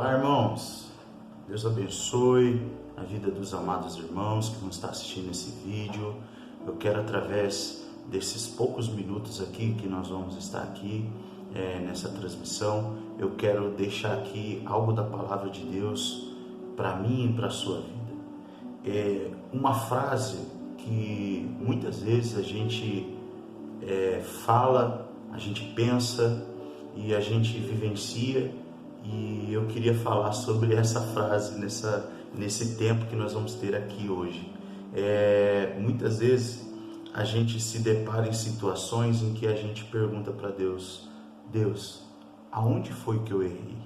Olá, irmãos. Deus abençoe a vida dos amados irmãos que vão estar assistindo esse vídeo. Eu quero, através desses poucos minutos aqui que nós vamos estar aqui nessa transmissão, eu quero deixar aqui algo da palavra de Deus para mim e para a sua vida. Uma frase que muitas vezes a gente fala, a gente pensa e a gente vivencia, e eu queria falar sobre essa frase nesse tempo que nós vamos ter aqui hoje. Muitas vezes a gente se depara em situações em que a gente pergunta para Deus: Deus, aonde foi que eu errei?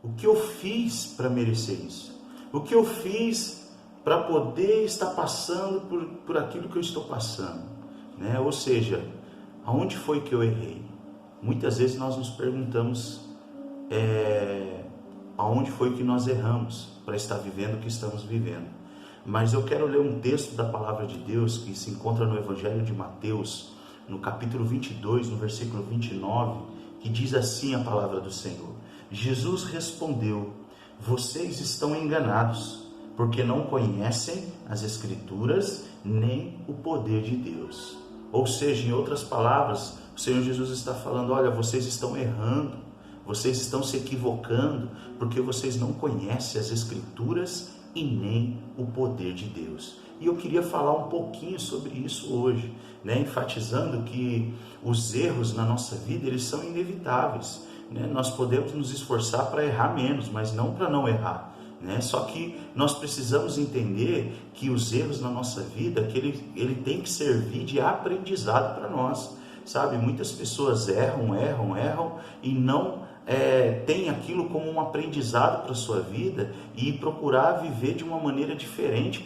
O que eu fiz para merecer isso? O que eu fiz para poder estar passando por aquilo que eu estou passando? Ou seja, aonde foi que eu errei? Muitas vezes nós nos perguntamos aonde foi que nós erramos para estar vivendo o que estamos vivendo. Mas eu quero ler um texto da palavra de Deus que se encontra no Evangelho de Mateus, no capítulo 22, no versículo 29, que diz assim a palavra do Senhor: Jesus respondeu: vocês estão enganados, porque não conhecem as Escrituras nem o poder de Deus. Ou seja, em outras palavras, o Senhor Jesus está falando: olha, vocês estão errando, vocês estão se equivocando, porque vocês não conhecem as Escrituras e nem o poder de Deus. E eu queria falar um pouquinho sobre isso hoje, enfatizando que os erros na nossa vida, eles são inevitáveis. Nós podemos nos esforçar para errar menos, mas não para não errar. Só que nós precisamos entender que os erros na nossa vida, que ele tem que servir de aprendizado para nós, sabe? Muitas pessoas erram e não tem aquilo como um aprendizado para a sua vida e procurar viver de uma maneira diferente,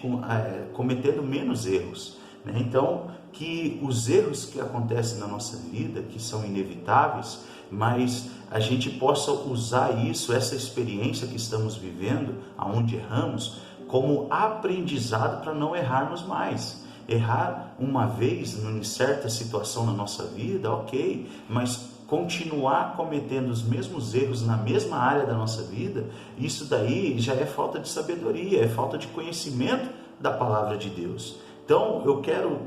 cometendo menos erros. Então, que os erros que acontecem na nossa vida, que são inevitáveis, mas a gente possa usar isso, essa experiência que estamos vivendo, aonde erramos, como aprendizado para não errarmos mais. Errar uma vez em certa situação na nossa vida, ok, mas continuar cometendo os mesmos erros na mesma área da nossa vida, isso daí já é falta de sabedoria, é falta de conhecimento da palavra de Deus. Então eu quero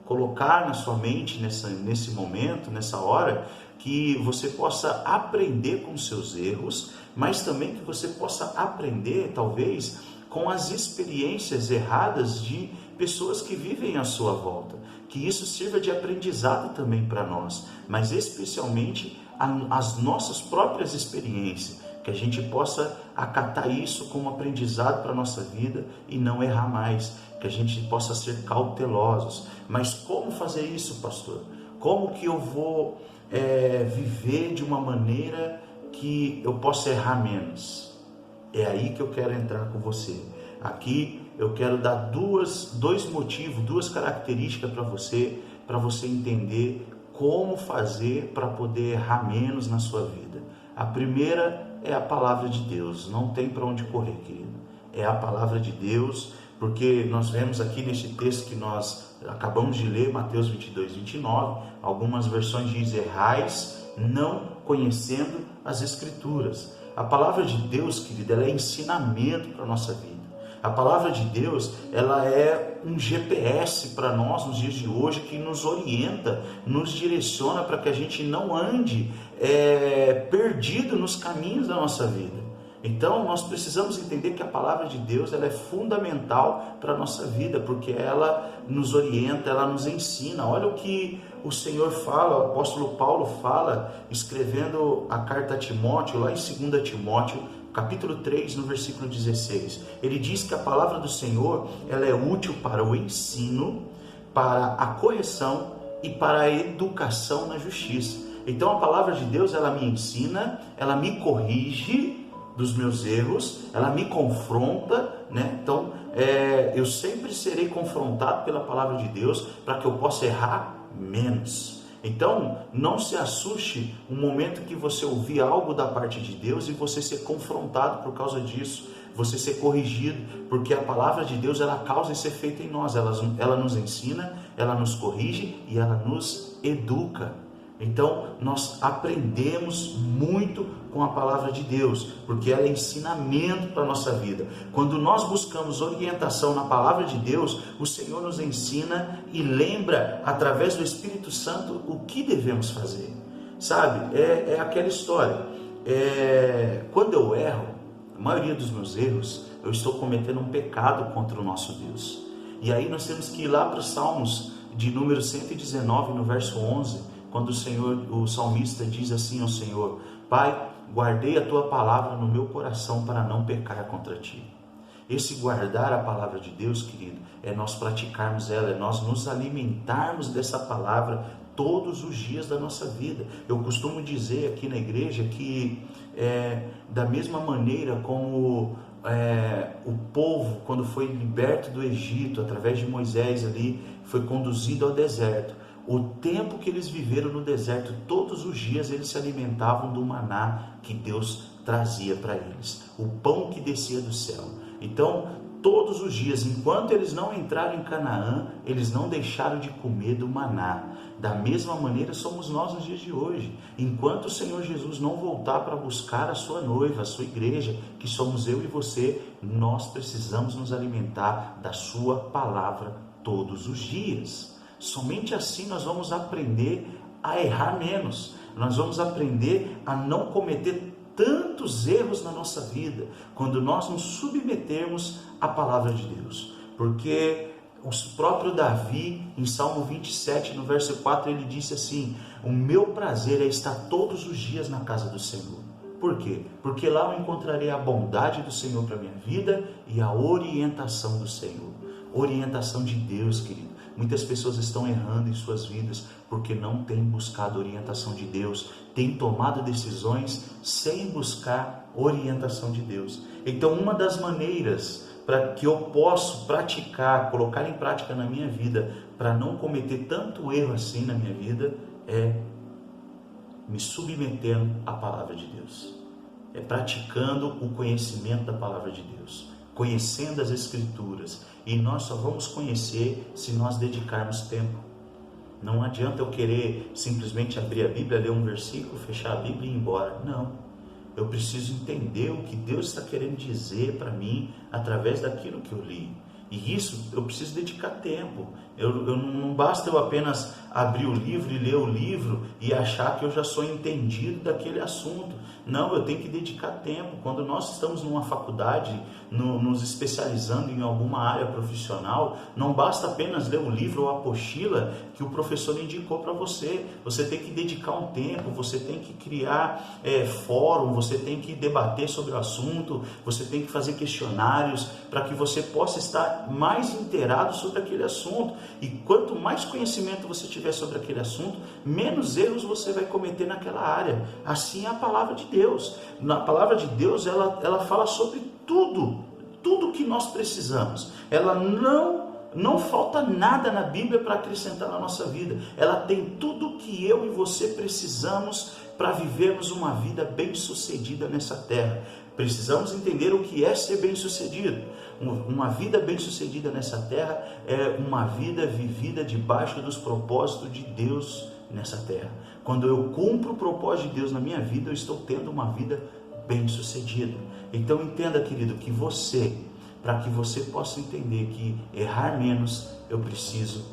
colocar na sua mente nesse momento, nessa hora, que você possa aprender com os seus erros, mas também que você possa aprender, talvez, com as experiências erradas de pessoas que vivem à sua volta, que isso sirva de aprendizado também para nós, mas especialmente as nossas próprias experiências, que a gente possa acatar isso como aprendizado para a nossa vida e não errar mais, que a gente possa ser cautelosos. Mas como fazer isso, pastor? Como que eu vou viver de uma maneira que eu possa errar menos? É aí que eu quero entrar com você. Aqui eu quero dar dois motivos, duas características para você entender como fazer para poder errar menos na sua vida. A primeira é a palavra de Deus, não tem para onde correr, querido. É a palavra de Deus, porque nós vemos aqui neste texto que nós acabamos de ler, Mateus 22, 29, algumas versões dizem: errais não conhecendo as Escrituras. A palavra de Deus, querido, ela é ensinamento para a nossa vida. A palavra de Deus, ela é um GPS para nós nos dias de hoje, que nos orienta, nos direciona para que a gente não ande perdido nos caminhos da nossa vida. Então nós precisamos entender que a palavra de Deus, ela é fundamental para a nossa vida, porque ela nos orienta, ela nos ensina. Olha o que o Senhor fala, o apóstolo Paulo fala, escrevendo a carta a Timóteo, lá em 2 Timóteo, capítulo 3, no versículo 16. Ele diz que a palavra do Senhor, ela é útil para o ensino, para a correção e para a educação na justiça. Então a palavra de Deus, ela me ensina, ela me corrige dos meus erros, ela me confronta, Então, eu sempre serei confrontado pela palavra de Deus para que eu possa errar menos. Então, não se assuste um momento que você ouvir algo da parte de Deus e você ser confrontado por causa disso, você ser corrigido, porque a palavra de Deus, ela causa esse efeito em nós, ela nos ensina, ela nos corrige e ela nos educa. Então, nós aprendemos muito com a palavra de Deus, porque ela é ensinamento para a nossa vida. Quando nós buscamos orientação na palavra de Deus, o Senhor nos ensina e lembra, através do Espírito Santo, o que devemos fazer. Sabe, é aquela história. Quando eu erro, a maioria dos meus erros, eu estou cometendo um pecado contra o nosso Deus. E aí nós temos que ir lá para os Salmos de número 119, no verso 11, quando o salmista diz assim ao Senhor: Pai, guardei a tua palavra no meu coração para não pecar contra ti. Esse guardar a palavra de Deus, querido, é nós praticarmos ela, é nós nos alimentarmos dessa palavra todos os dias da nossa vida. Eu costumo dizer aqui na igreja que da mesma maneira como o povo, quando foi liberto do Egito, através de Moisés ali, foi conduzido ao deserto, o tempo que eles viveram no deserto, todos os dias eles se alimentavam do maná que Deus trazia para eles, o pão que descia do céu. Então, todos os dias, enquanto eles não entraram em Canaã, eles não deixaram de comer do maná. Da mesma maneira somos nós nos dias de hoje. Enquanto o Senhor Jesus não voltar para buscar a sua noiva, a sua igreja, que somos eu e você, nós precisamos nos alimentar da sua palavra todos os dias. Somente assim nós vamos aprender a errar menos. Nós vamos aprender a não cometer tantos erros na nossa vida, quando nós nos submetermos à palavra de Deus. Porque o próprio Davi, em Salmo 27, no verso 4, ele disse assim: o meu prazer é estar todos os dias na casa do Senhor. Por quê? Porque lá eu encontrarei a bondade do Senhor para a minha vida e a orientação do Senhor. Orientação de Deus, querido. Muitas pessoas estão errando em suas vidas porque não têm buscado a orientação de Deus, têm tomado decisões sem buscar orientação de Deus. Então, uma das maneiras para que eu possa praticar, colocar em prática na minha vida, para não cometer tanto erro assim na minha vida, é me submetendo à palavra de Deus. É praticando o conhecimento da palavra de Deus, conhecendo as Escrituras. E nós só vamos conhecer se nós dedicarmos tempo. Não adianta eu querer simplesmente abrir a Bíblia, ler um versículo, fechar a Bíblia e ir embora. Não. Eu preciso entender o que Deus está querendo dizer para mim através daquilo que eu li. E isso eu preciso dedicar tempo. Não basta eu apenas abrir o livro e ler o livro e achar que eu já sou entendido daquele assunto. Não, eu tenho que dedicar tempo. Quando nós estamos numa faculdade, nos especializando em alguma área profissional, não basta apenas ler o livro ou a apostila que o professor indicou para você. Você tem que dedicar um tempo, você tem que criar fórum, você tem que debater sobre o assunto, você tem que fazer questionários para que você possa estar mais inteirado sobre aquele assunto. E quanto mais conhecimento você tiver sobre aquele assunto, menos erros você vai cometer naquela área. Assim é a palavra de Deus. Na palavra de Deus, ela fala sobre tudo que nós precisamos. Ela não falta nada na Bíblia para acrescentar na nossa vida. Ela tem tudo que eu e você precisamos para vivermos uma vida bem-sucedida nessa terra. Precisamos entender o que é ser bem-sucedido. Uma vida bem-sucedida nessa terra é uma vida vivida debaixo dos propósitos de Deus nessa terra. Quando eu cumpro o propósito de Deus na minha vida, eu estou tendo uma vida bem-sucedida. Então entenda, querido, que para que você possa entender que errar menos, eu preciso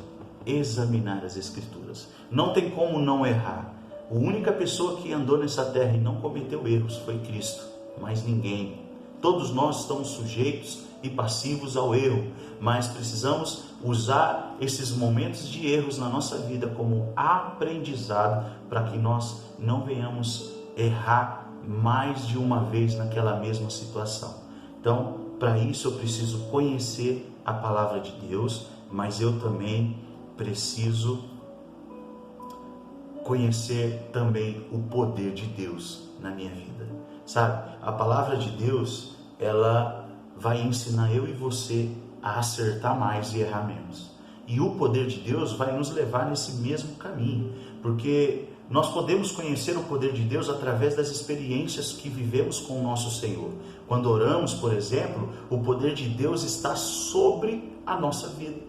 examinar as Escrituras. Não tem como não errar. A única pessoa que andou nessa terra e não cometeu erros foi Cristo, mais ninguém. Todos nós estamos sujeitos e passivos ao erro, mas precisamos usar esses momentos de erros na nossa vida como aprendizado para que nós não venhamos errar mais de uma vez naquela mesma situação. Então, para isso eu preciso conhecer a palavra de Deus, mas eu também preciso conhecer também o poder de Deus na minha vida. Sabe, a palavra de Deus, ela vai ensinar eu e você a acertar mais e errar menos. E o poder de Deus vai nos levar nesse mesmo caminho, porque nós podemos conhecer o poder de Deus através das experiências que vivemos com o nosso Senhor. Quando oramos, por exemplo, o poder de Deus está sobre a nossa vida.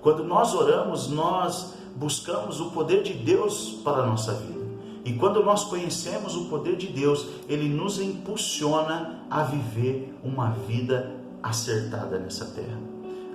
Quando nós oramos, nós buscamos o poder de Deus para a nossa vida. E quando nós conhecemos o poder de Deus, Ele nos impulsiona a viver uma vida acertada nessa terra,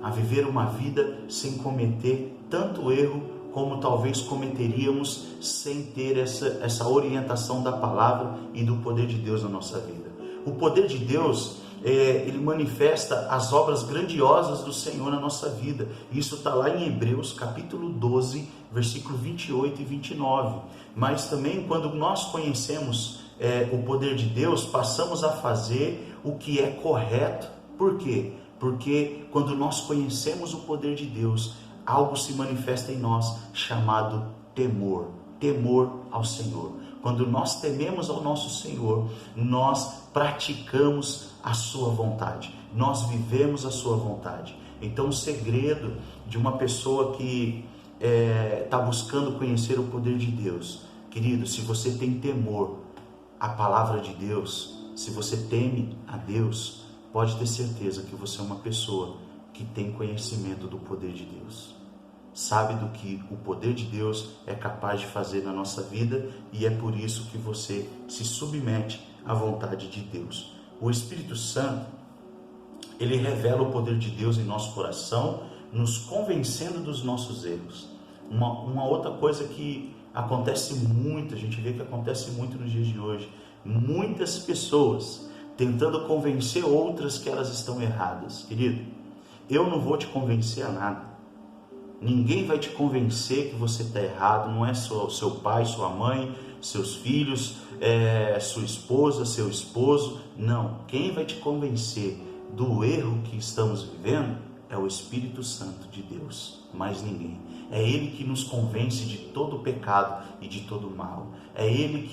a viver uma vida sem cometer tanto erro como talvez cometeríamos sem ter essa orientação da palavra e do poder de Deus na nossa vida. O poder de Deus, ele manifesta as obras grandiosas do Senhor na nossa vida. Isso está lá em Hebreus capítulo 12, versículo 28 e 29. Mas também quando nós conhecemos o poder de Deus, passamos a fazer o que é correto. Por quê? Porque quando nós conhecemos o poder de Deus, algo se manifesta em nós chamado temor. Temor ao Senhor. Quando nós tememos ao nosso Senhor, nós praticamos a sua vontade, nós vivemos a sua vontade. Então o segredo de uma pessoa que está buscando conhecer o poder de Deus, querido, se você tem temor à palavra de Deus, se você teme a Deus, pode ter certeza que você é uma pessoa que tem conhecimento do poder de Deus. Sabe do que o poder de Deus é capaz de fazer na nossa vida, e é por isso que você se submete à vontade de Deus. O Espírito Santo, ele revela o poder de Deus em nosso coração, nos convencendo dos nossos erros. Uma outra coisa que acontece muito, a gente vê que acontece muito nos dias de hoje, muitas pessoas tentando convencer outras que elas estão erradas. Querido, eu não vou te convencer a nada. Ninguém vai te convencer que você está errado. Não é só seu pai, sua mãe, seus filhos, sua esposa, seu esposo. Não, quem vai te convencer do erro que estamos vivendo é o Espírito Santo de Deus, mais ninguém. É Ele que nos convence de todo pecado e de todo mal. É Ele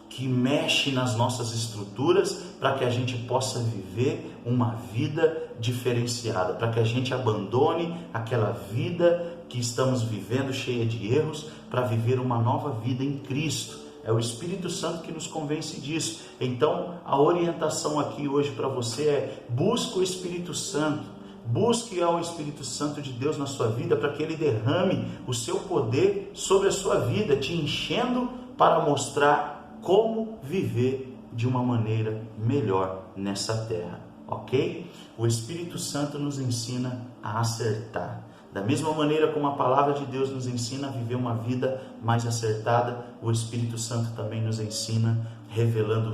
que mexe nas nossas estruturas para que a gente possa viver uma vida diferenciada, para que a gente abandone aquela vida que estamos vivendo cheia de erros, para viver uma nova vida em Cristo. É o Espírito Santo que nos convence disso. Então a orientação aqui hoje para você é: busque o Espírito Santo, busque ao Espírito Santo de Deus na sua vida, para que Ele derrame o seu poder sobre a sua vida, te enchendo para mostrar como viver de uma maneira melhor nessa terra, ok? O Espírito Santo nos ensina a acertar. Da mesma maneira como a palavra de Deus nos ensina a viver uma vida mais acertada, o Espírito Santo também nos ensina, revelando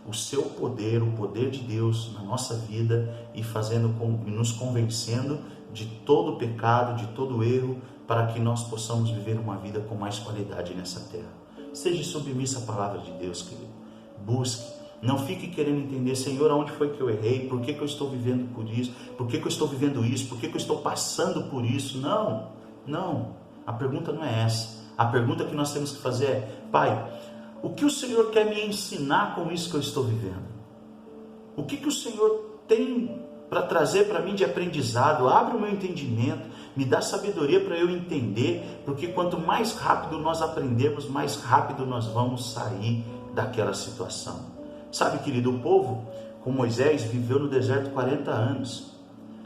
o seu poder, o poder de Deus na nossa vida e nos convencendo de todo pecado, de todo erro, para que nós possamos viver uma vida com mais qualidade nessa terra. Seja submisso à palavra de Deus, querido. Busque. Não fique querendo entender: Senhor, aonde foi que eu errei? Por que eu estou vivendo por isso? Por que eu estou vivendo isso? Por que eu estou passando por isso? Não. A pergunta não é essa. A pergunta que nós temos que fazer é: Pai, o que o Senhor quer me ensinar com isso que eu estou vivendo? O que o Senhor tem para trazer para mim de aprendizado? Abre o meu entendimento. Me dá sabedoria para eu entender, porque quanto mais rápido nós aprendermos, mais rápido nós vamos sair daquela situação. Sabe, querido, o povo com Moisés viveu no deserto 40 anos.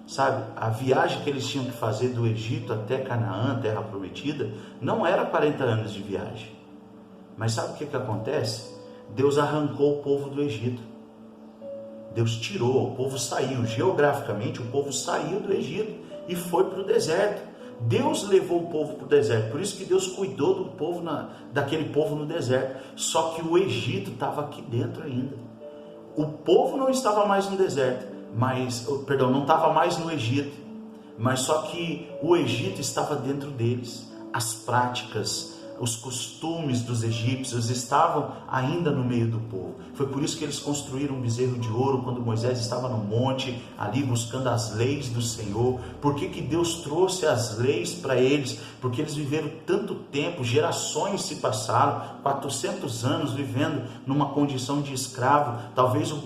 Sabe, a viagem que eles tinham que fazer do Egito até Canaã, terra prometida, não era 40 anos de viagem. Mas sabe o que acontece? Deus arrancou o povo do Egito. Deus tirou, o povo saiu. Geograficamente, o povo saiu do Egito e foi para o deserto. Deus levou o povo para o deserto. Por isso que Deus cuidou do povo daquele povo no deserto. Só que o Egito estava aqui dentro ainda. O povo não estava mais no deserto, não estava mais no Egito. Mas só que o Egito estava dentro deles. As práticas, os costumes dos egípcios estavam ainda no meio do povo. Foi por isso que eles construíram um bezerro de ouro quando Moisés estava no monte, ali buscando as leis do Senhor. Por que Deus trouxe as leis para eles? Porque eles viveram tanto tempo, gerações se passaram, 400 anos vivendo numa condição de escravo. Talvez o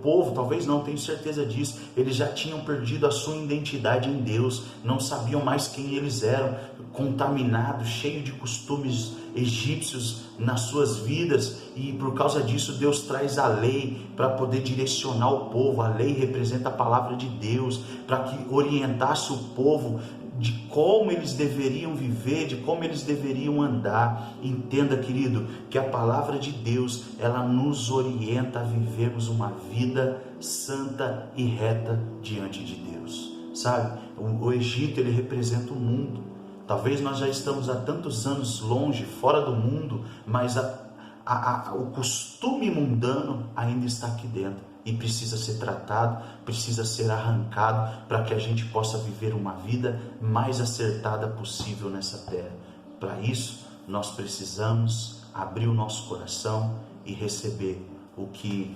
povo, talvez não, tenho certeza disso, eles já tinham perdido a sua identidade em Deus, não sabiam mais quem eles eram, contaminados, cheios de costumes egípcios nas suas vidas, e por causa disso Deus traz a lei para poder direcionar o povo. A lei representa a palavra de Deus, para que orientasse o povo de como eles deveriam viver, de como eles deveriam andar. Entenda, querido, que a palavra de Deus, ela nos orienta a vivermos uma vida santa e reta diante de Deus. Sabe, o Egito, ele representa o mundo. Talvez nós já estamos há tantos anos longe, fora do mundo, mas o costume mundano ainda está aqui dentro e precisa ser tratado, precisa ser arrancado para que a gente possa viver uma vida mais acertada possível nessa terra. Para isso, nós precisamos abrir o nosso coração e receber o que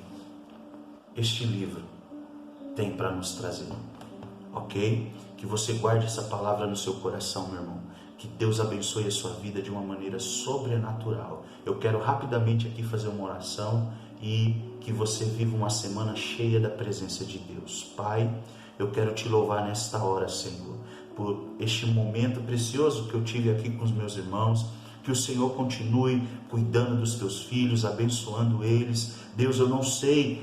este livro tem para nos trazer. Ok? Que você guarde essa palavra no seu coração, meu irmão. Que Deus abençoe a sua vida de uma maneira sobrenatural. Eu quero rapidamente aqui fazer uma oração e que você viva uma semana cheia da presença de Deus. Pai, eu quero te louvar nesta hora, Senhor, por este momento precioso que eu tive aqui com os meus irmãos. Que o Senhor continue cuidando dos teus filhos, abençoando eles. Deus, eu não sei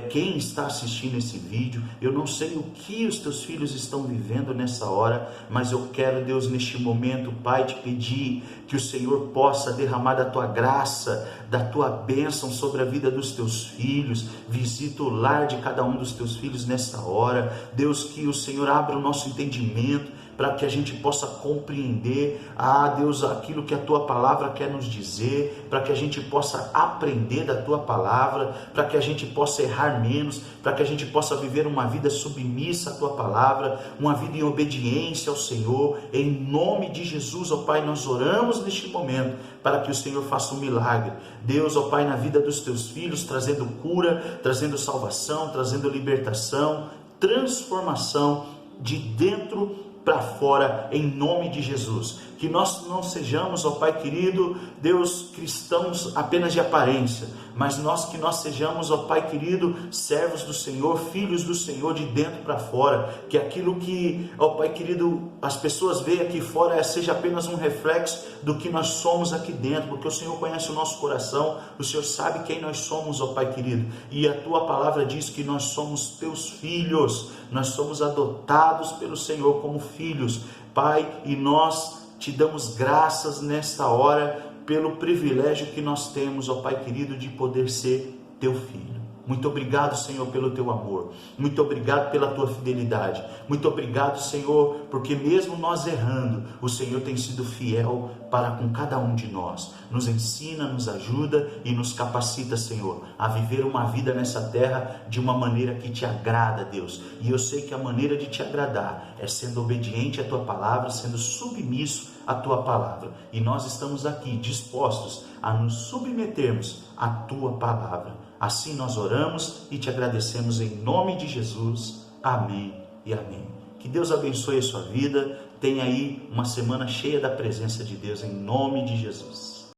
quem está assistindo esse vídeo, eu não sei o que os teus filhos estão vivendo nessa hora, mas eu quero, Deus, neste momento, Pai, te pedir que o Senhor possa derramar da tua graça, da tua bênção sobre a vida dos teus filhos. Visita o lar de cada um dos teus filhos nessa hora. Deus, que o Senhor abra o nosso entendimento, para que a gente possa compreender, Deus, aquilo que a tua palavra quer nos dizer, para que a gente possa aprender da tua palavra, para que a gente possa errar menos, para que a gente possa viver uma vida submissa à tua palavra, uma vida em obediência ao Senhor. Em nome de Jesus, ó Pai, nós oramos neste momento para que o Senhor faça um milagre. Deus, ó Pai, na vida dos teus filhos, trazendo cura, trazendo salvação, trazendo libertação, transformação de dentro para fora, em nome de Jesus. Que nós não sejamos, ó Pai querido, Deus, cristãos apenas de aparência, mas que nós sejamos, ó Pai querido, servos do Senhor, filhos do Senhor de dentro para fora. Que aquilo que, ó Pai querido, as pessoas veem aqui fora seja apenas um reflexo do que nós somos aqui dentro, porque o Senhor conhece o nosso coração, o Senhor sabe quem nós somos, ó Pai querido, e a tua palavra diz que nós somos teus filhos, nós somos adotados pelo Senhor como filhos, Pai, e nós te damos graças nesta hora pelo privilégio que nós temos, ó Pai querido, de poder ser teu filho. Muito obrigado, Senhor, pelo teu amor. Muito obrigado pela tua fidelidade. Muito obrigado, Senhor, porque mesmo nós errando, o Senhor tem sido fiel para com cada um de nós. Nos ensina, nos ajuda e nos capacita, Senhor, a viver uma vida nessa terra de uma maneira que te agrada, Deus. E eu sei que a maneira de te agradar é sendo obediente à tua palavra, sendo submisso à tua palavra. E nós estamos aqui dispostos a nos submetermos à tua palavra. Assim nós oramos e te agradecemos em nome de Jesus. Amém e amém. Que Deus abençoe a sua vida. Tenha aí uma semana cheia da presença de Deus em nome de Jesus.